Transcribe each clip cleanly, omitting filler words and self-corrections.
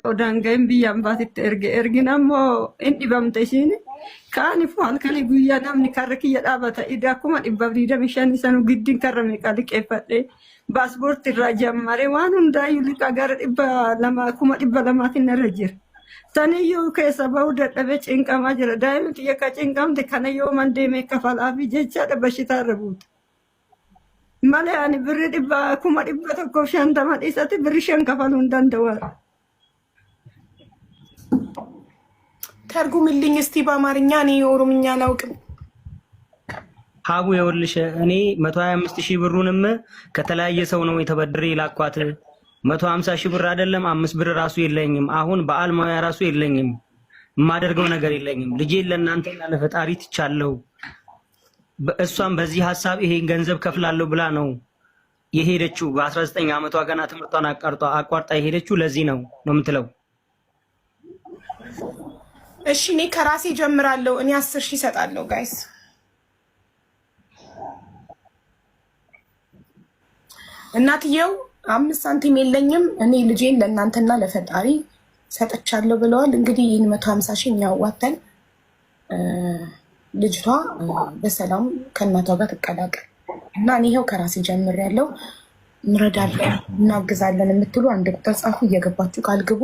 Odaangayin biyyaan baasitti erginammoo hin dhibamte ishiin kaanifu halkanii guyyaa namni karra kiyya dhaabata idaa akkuma 125 sanuu giddiin karra meeqa liqeeffadhe baaspoortii irraa jammare waan hundaayyuu liqaa gara 200,200 irra jira. Saniyyuu keessa bahuu dadhabee cinqamaa jira. Daa'imni xiyya akka cinqamte kana yoo mandeemee kafalaa fi jechaadha bashitaa irra buuta. Malee ani birri 1,150 dhiisatti birri 5 kafaluu hin danda'u. ተርጉምልኝ እስቲ በአማርኛ እኔ ኦሮምኛ አላውቅም። ሀቡ ይኸውልሽ እኔ 125,000 ብሩንም ከተለያየ ሰው ነው የተበድሬ ላኳት። 150,000 ብር አይደለም 5 ብር ራሱ የለኝም። አሁን በአልማያ ራሱ የለኝም። የማደርገው ነገር የለኝም። ልጄን ለእናንተና ለፈጣሪ ትቻለሁ። እሷም በዚህ ሐሳብ ይሄን ገንዘብ ከፍላለሁ ብላ ነው የሄደችው። በ19 ዓመቷ ገና ትምህርቷን አቋርጣ የሄደችው ለዚህ ነው የምትለው። እሺ እኔ ከራሴ ጀምራለሁ። እኔ 10,000 እሰጣለሁ ጋይስ። እናትየው 5 ሳንቲም የለኝም እኔ ልጄን ለእናንተና ለፈጣሪ ሰጥቻለሁ ብለዋል። እንግዲህ ይህን 150,000 የሚያዋተን ልጅቷ በሰላም ከእናቷ ጋር ትቀላቀል እና እኔ ይኸው ከራሴ ጀምሬያለሁ። እንረዳለን፣ እናግዛለን የምትሉ አንድ ቁጥር ጻፉ። እየገባችሁ ቃል ግቡ።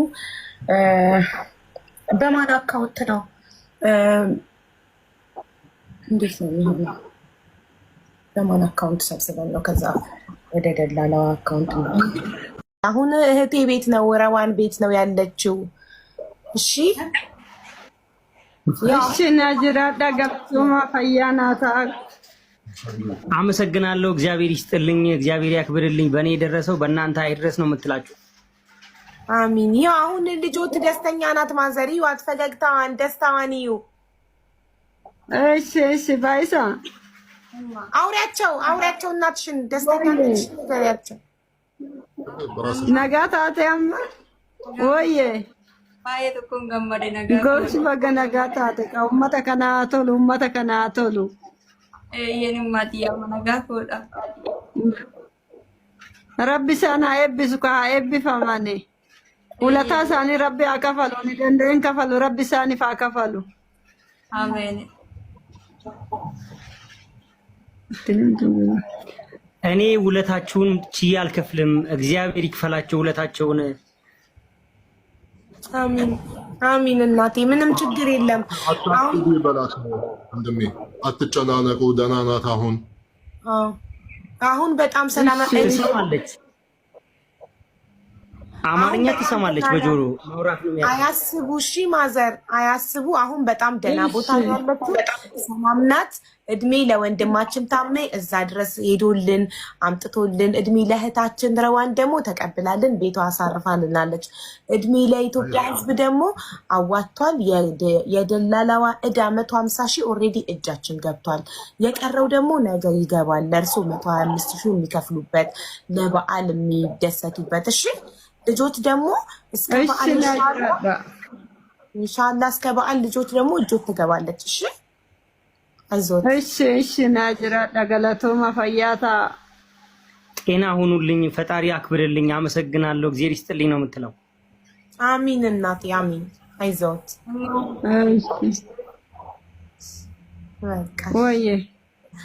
በማን አካውንት ነው? እንዴት ነው የሚሆነው? በማን አካውንት ሰብስበን ነው ከዛ ወደ ደላላው አካውንት ነው? አሁን እህቴ ቤት ነው፣ ረዋን ቤት ነው ያለችው። እሺ እሺ ናጅራ ዳጋቱማ ፈያናታ አመሰግናለሁ። እግዚአብሔር ይስጥልኝ፣ እግዚአብሔር ያክብርልኝ። በእኔ የደረሰው በእናንተ አይድረስ ነው የምትላችሁ። አሚን። ያው አሁን ልጆት ደስተኛ ናት። ማዘሪ ዋት ፈገግታዋን ደስታዋን እዩ። እሺ ባይሳ አውሪያቸው እናትሽን ደስተኛ ነች ንገሪያቸው። ነጋታቴም ወዬ ባየቱን ገመደ ነገር ጎሽ በገነጋታቴ ኡመተ ከናቶሉ የንማቲያ መነጋቶዳ ረቢ ሰና ኤቢሱ ካ ኤቢፈማኔ ውለታ ሳኒ ረቢ አከፈሉ እንደን ከፈሉ ረቢ ሳኒ አከፈሉ። አሜን። እኔ ውለታችሁን ችዬ አልከፍልም። እግዚአብሔር ይክፈላቸው ውለታቸውን። አሚን አሚን። እናቴ ምንም ችግር የለም። አሁን ይበላሽ እንደሚ አትጨናነቁ። ደህና ናት አሁን በጣም ሰላም ትሰማለች። አማርኛ ትሰማለች በጆሮ ማውራት ነው የሚያውቀው። አያስቡ። እሺ ማዘር አያስቡ። አሁን በጣም ደህና ቦታ ነው ያለችው። ሰላም ናት። እድሜ ለወንድማችን ታሜ እዛ ድረስ ሄዶልን አምጥቶልን፣ እድሜ ለእህታችን ረዋን ደግሞ ተቀብላልን ቤቷ አሳርፋልናለች። እድሜ ለኢትዮጵያ ሕዝብ ደግሞ አዋጥቷል። የደላላዋ ዕዳ 150,000 ኦልሬዲ እጃችን ገብቷል። የቀረው ደግሞ ነገ ይገባል። ለእርሱ 125,000 የሚከፍሉበት ለበዓል የሚደሰቱበት። እሺ ልጆች ደግሞ እስከ በዓል ኢንሻአላህ እስከ በዓል ልጆች ደግሞ እጆት ትገባለች። እሺ አይዞት። እሺ ናጅራ ዳገላቶማ ፈያታ ጤና ሁኑልኝ፣ ፈጣሪ አክብርልኝ። አመሰግናለሁ፣ እግዚአብሔር ይስጥልኝ ነው የምትለው። አሚን እናቴ አሚን። አይዞት። ወዬ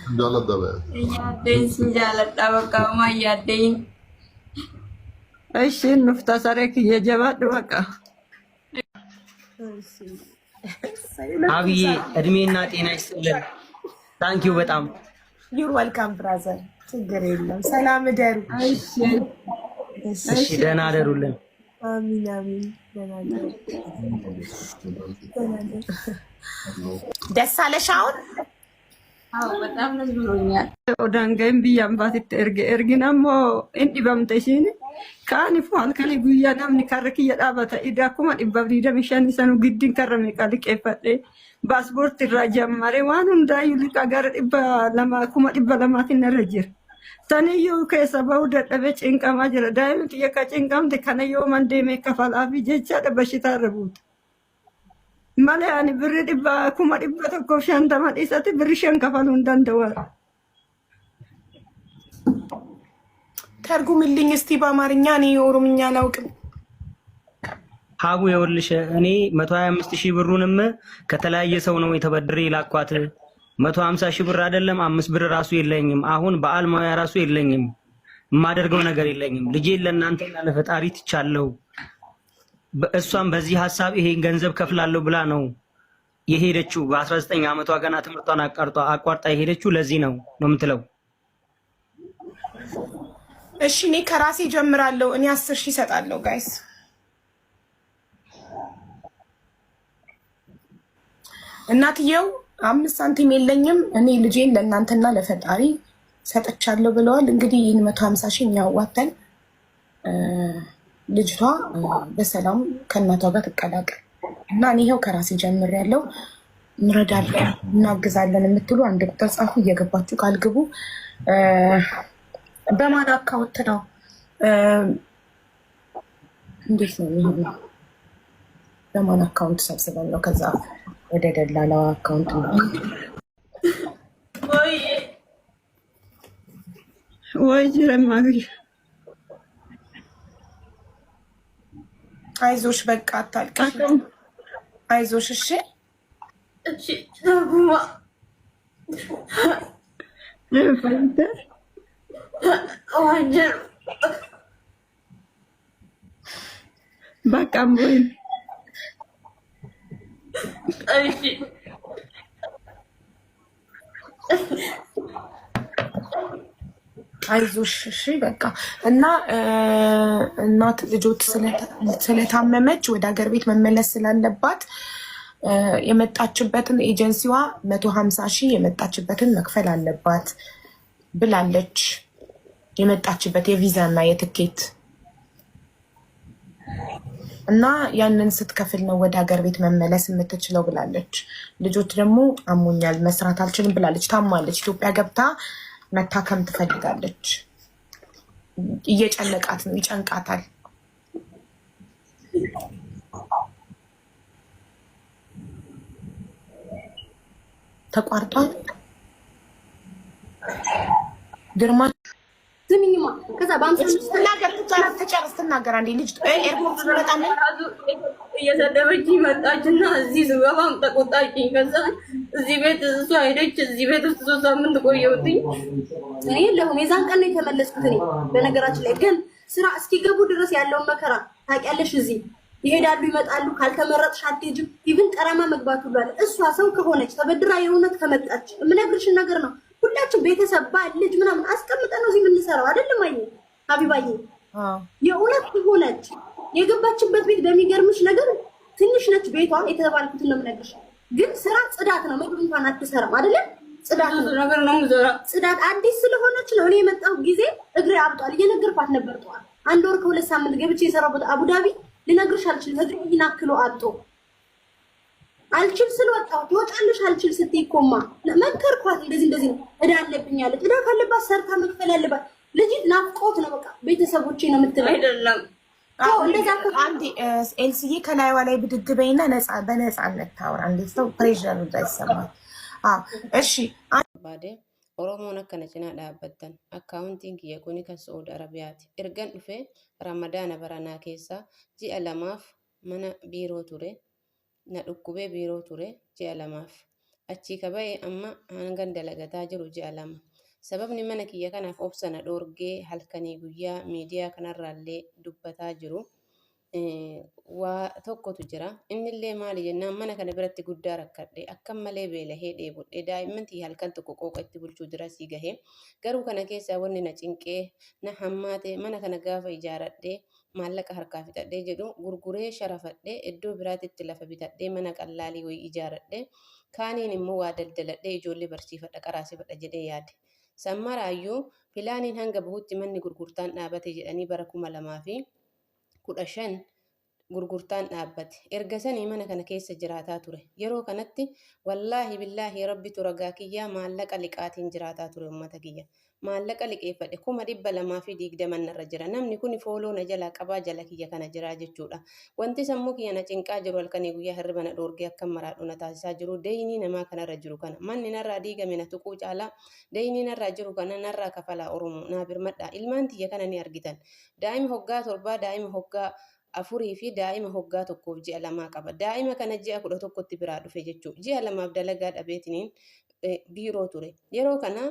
እንዳለደበ ያደኝ በቃ ማያደኝ እሺ ንፍታ ሰረክ የጀባድ በቃ አብዬ እድሜና ጤና ይስጥልን። ታንኪዩ በጣም ዩር ዌልካም ብራዘር። ችግር የለም። ሰላም እደሩ። እሺ ደህና አደሩልን። አሚን አሚን። ደስ አለሽ አሁን? አዎ በጣም ደስ ብሎኛል። ኦዳንጋይን biyyaan baasitti erginammoo hin dhibamte ishiin kaanifu halkanii guyyaa namni karra kiyya dhaabata idaa 125 sanuu giddiin karra meeqa liqeeffadhe baaspoortii irraa jammare waan hundaayyuu liqaa gara 200,200 irra jira. Saniyyuu keessa bahuu dadhabee cinqamaa jira. Daa'imni xiyya akka cinqamte kana yoo mandeemee kafalaa fi jechaadha bashitaa irra buuta. Malee ani birri 1,150 dhiisatti birri 5 kafaluu hin danda'u. ተርጉምልኝ እስቲ በአማርኛ እኔ ኦሮምኛ አላውቅም። ሀቡ ይኸውልሽ እኔ 125,000 ብሩንም ከተለያየ ሰው ነው የተበድሬ ላኳት። 150,000 ብር አይደለም 5 ብር ራሱ የለኝም። አሁን በዓል ማያ ራሱ የለኝም። የማደርገው ነገር የለኝም። ልጄን ለእናንተና ለፈጣሪ ትቻለሁ። እሷም በዚህ ሐሳብ ይሄን ገንዘብ ከፍላለሁ ብላ ነው የሄደችው። በ19 ዓመቷ ገና ትምህርቷን አቋርጣ የሄደችው ለዚህ ነው የምትለው። እሺ እኔ ከራሴ ጀምራለሁ። እኔ 10,000 እሰጣለሁ ጋይስ። እናትየው 5 ሳንቲም የለኝም እኔ ልጄን ለእናንተና ለፈጣሪ ሰጥቻለሁ ብለዋል። እንግዲህ ይህን 150,000 የሚያዋተን ልጅቷ በሰላም ከእናቷ ጋር ትቀላቀል እና እኔ ይኸው ከራሴ ጀምሬያለሁ። እንረዳለን፣ እናግዛለን የምትሉ አንድ ቁጥር ጻፉ። እየገባችሁ ቃል ግቡ። በማን አካውንት ነው? እንዴት ነው የሚሆነው? በማን አካውንት ሰብስበን ነው ከዛ ወደ ደላላው አካውንት ነው? ወይ ጅረማግሽ አይዞሽ፣ በቃ አታልቅሽ። አይዞሽ። እሺ እሺ ታጉማ ለፈንተ ወንጀል በቃም ወይ እሺ አይዞሽ። እሺ በቃ እና እናት ልጆት ስለታመመች ወደ ሀገር ቤት መመለስ ስላለባት የመጣችበትን ኤጀንሲዋ 150,000 የመጣችበትን መክፈል አለባት ብላለች። የመጣችበት የቪዛ እና የትኬት እና ያንን ስትከፍል ነው ወደ ሀገር ቤት መመለስ የምትችለው ብላለች። ልጆች ደግሞ አሞኛል መስራት አልችልም ብላለች። ታማለች። ኢትዮጵያ ገብታ መታከም ትፈልጋለች። እየጨነቃት ነው፣ ይጨንቃታል። ተቋርጧል። ግርማ ዝምኝማ ከዛ ተጨርስ ትናገር። አንዴ ልጅ ኤርፖርት በጣም እየሰደበች መጣችና እዚህ ስገባም ተቆጣችኝ። ከዛ እዚህ ቤት እሷ ሄደች። እዚህ ቤት ውስጥ 3 ሳምንት ቆየሁትኝ። እኔ የለሁም የዛን ቀን ነው የተመለስኩት። እኔ በነገራችን ላይ ግን ስራ እስኪገቡ ድረስ ያለውን መከራ ታውቂያለሽ። እዚህ ይሄዳሉ ይመጣሉ። ካልተመረጥሽ አትሄጂም። ኢቭን ቀራማ መግባት ሁሉ አለ። እሷ ሰው ከሆነች ተበድራ የእውነት ከመጣች የምነግርሽን ነገር ነው። ሁላችን ቤተሰብ ባል ልጅ ምናምን አስቀምጠን ነው እዚህ የምንሰራው አይደለም? አይ ሀቢባዬ የእውነት ከሆነች የገባችበት ቤት በሚገርምሽ ነገር ትንሽ ነች። ቤቷ የተባልኩትን ነው የምነግርሽ። ግን ስራ ጽዳት ነው። ምግብ እንኳን አትሰራም አይደለም? ጽዳት ነገር ነው የምሰራ። ጽዳት አዲስ ስለሆነች ነው። እኔ የመጣሁ ጊዜ እግሬ አብጧል። እየነገርኳት ነበር። ጠዋት 1 ወር ከ2 ሳምንት ገብቼ የሰራሁበት አቡዳቢ ልነግርሽ አልችልም። እግሬ ይናክሎ አጥቶ አልችል ስለወጣሁ ትወጫለሽ አልችል ስትይ እኮማ መከርኳት። እንደዚህ ነው እዳ አለብኝ አለች። እዳ ካለባት ሰርታ መክፈል አለባት። ልጅት ናፍቆት ነው በቃ ቤተሰቦቼ ነው የምትለው አይደለም። እንደዛ አንዴ ኤልሲዬ ከላይዋ ላይ ብድግ በይና በነፃነት ታውራ። እንዴት ሰው ፕሬሸር እንዳይሰማል። እሺ ባዴ ኦሮሞን አከነ ጭና ዳበተን አካውንቲንግ የኩኒ ከሰዑድ አረቢያት ኤርገን ዱፌ ረመዳን በረና ኬሳ ጂአ ለማፍ መነ ቢሮ ቱሬ na dhukkubee biiroo ture ji'a 2 achii kaba'e amma hangan dalagataa jiru ji'a 2 sababni mana kiyya kanaaf obsana dhoorgee halkanii guyyaa miidiyaa kanarraallee dubbataa jiru waa tokkotu jira. Innillee maali jennaan mana kana biratti guddaa rakkadhe akkam malee beelahee dheebodhe daa'immantii halkan tokko qooqa itti bulchuu jira sii gahee garuu kana keessaa wanni na cinqee na hammaate mana kana gaafa ijaaradhe maallaqa harkaa fixadhee jedhu gurguree sharafadhee iddoo biraatitti lafa bitadhee mana qallaalii wayii ijaaradhee kaaniin immoo waa daldaladhee ijoollee barsiifadha qaraasifadha jedhee yaade. Sammaraayyuu pilaaniin hanga bahutti manni gurgurtaan dhaabate jedhanii bara 2015 gurgurtaan dhaabbate. Erga sanii mana kana keessa jiraataa ture. Yeroo kanatti wallaahi billaahi rabbitu ragaa kiyyaa maallaqa liqaatiin jiraataa ture uummata kiyya. Maallaqa liqeeffadhe 220 narra jira. Namni kun fooloo na jalaa qabaa jala kiyya kana jiraa jechuudha. Wanti sammuu kiyya na cinqaa jiru halkanii guyyaa hirriba na dhoorgee akka maraadhu na taasisaa jiru deeyinii namaa kanarra jiru kana. Manni narraa diigame na tuquu caalaa deeyinii narraa jiru kana narraa kafalaa Oromoo naa birmadhaa. Ilmaan tiyya kana ni argitan. Daa'ima hoggaa 7 daa'ima hoggaa afurii fi daa'ima hoggaa tokkoof ji'a lamaa qaba. Daa'ima kana ji'a 11tti biraa dhufe jechuudha. Ji'a lamaaf dalagaa dhabeetiniin biiroo ture. Yeroo kana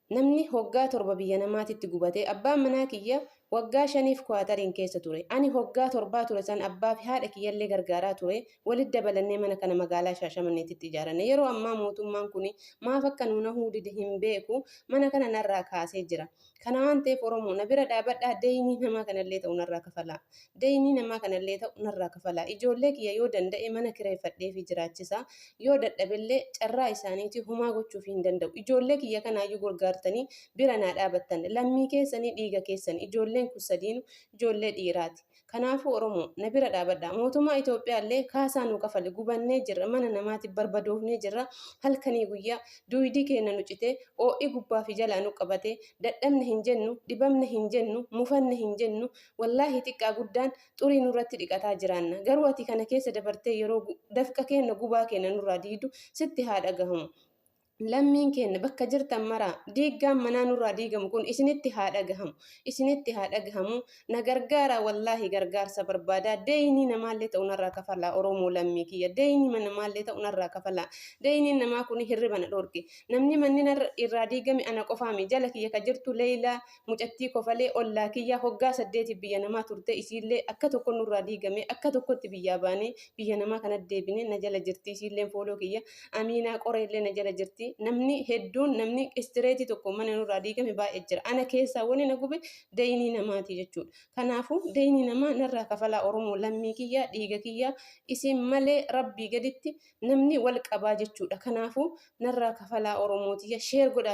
namni hoggaa 7 biyya namaatitti gubatee abbaan manaa kiyya waggaa 5 kwaatariin keessa ture. Ani hoggaa 7 ture san abbaa fi haadha kiyyallee gargaaraa ture. Walitti dabalannee mana kana magaalaa Shaashamanneetitti ijaaranne. Yeroo ammaa mootummaan kun maaf akka nuuna huudide hin beeku mana kana narraa kaasee jira. Kana waan ta'eef Oromoo na bira dhaabadhaa deeyinii namaa kanallee ta'u narraa kafalaa. Deeyinii namaa kanallee ta'u narraa kafalaa. Ijoollee kiyya yoo danda'e mana kireeffadhee fi jiraachisa. Yoo dadhabillee carraa isaaniitii humaa gochuuf hin danda'u. Ijoollee kiyya kanaayyuu gargaartanii bira naa dhaabattan. Lammii keessanii dhiiga keessan ijoolleen kun sadiinu ijoollee dhiiraati. Kanaafuu Oromoo na bira dhaabadhaa. Mootummaa Itoophiyaallee kaasaa nu kafale gubannee jirra. Mana namaatti barbadoofnee jirra. Halkanii guyyaa duwidii keenya nu citee oo'i gubbaa fi jalaa nu qabatee dadhabne hin jennu, dhibamne hin jennu, mufanne hin jennu. Wallaahi xiqqaa guddaan xurii nurratti dhiqataa jiraanna. Garuu ati kana keessa dabartee yeroo dafqa keenya gubaa keenya nurraa diidu sitti haa dhagahamu. Lammiin keenya bakka jirtan maraa diiggaan manaa nurraa diigamu kun isinitti haa dhagahamu. Isinitti haa dhagahamu. Na gargaara wallaahi gargaarsa barbaadaa. Deeyinii namaallee ta'u narraa kafalaa Oromoo lammii kiyya. Deeyinii namaallee ta'u narraa kafalaa. Deeyiniin namaa kun hirriba na dhorke. Namni manni irraa diigame ana qofaami. Jala kiyya ka jirtu Leeyilaa mucattii kofalee ollaa kiyya hoggaa 8 biyya namaa turte isiillee akka tokko nurraa diigame akka tokkotti biyyaa baanee biyya namaa kana deebine na jala jirti. Isiillee fooloo kiyya Amiinaa Qoreellee na jala jirti. Namni hedduun namni istireetii tokko mana nurraa diigame baay'ee jira. Ana keessaa wani na gube deeyinii namaati jechuudha. Kanaafuu deeyinii namaa narraa kafalaa Oromoo lammii kiyya dhiiga kiyya isin malee rabbii gaditti namni wal qabaa jechuudha. Kanaafuu narraa kafalaa Oromootiya sheer godhaa.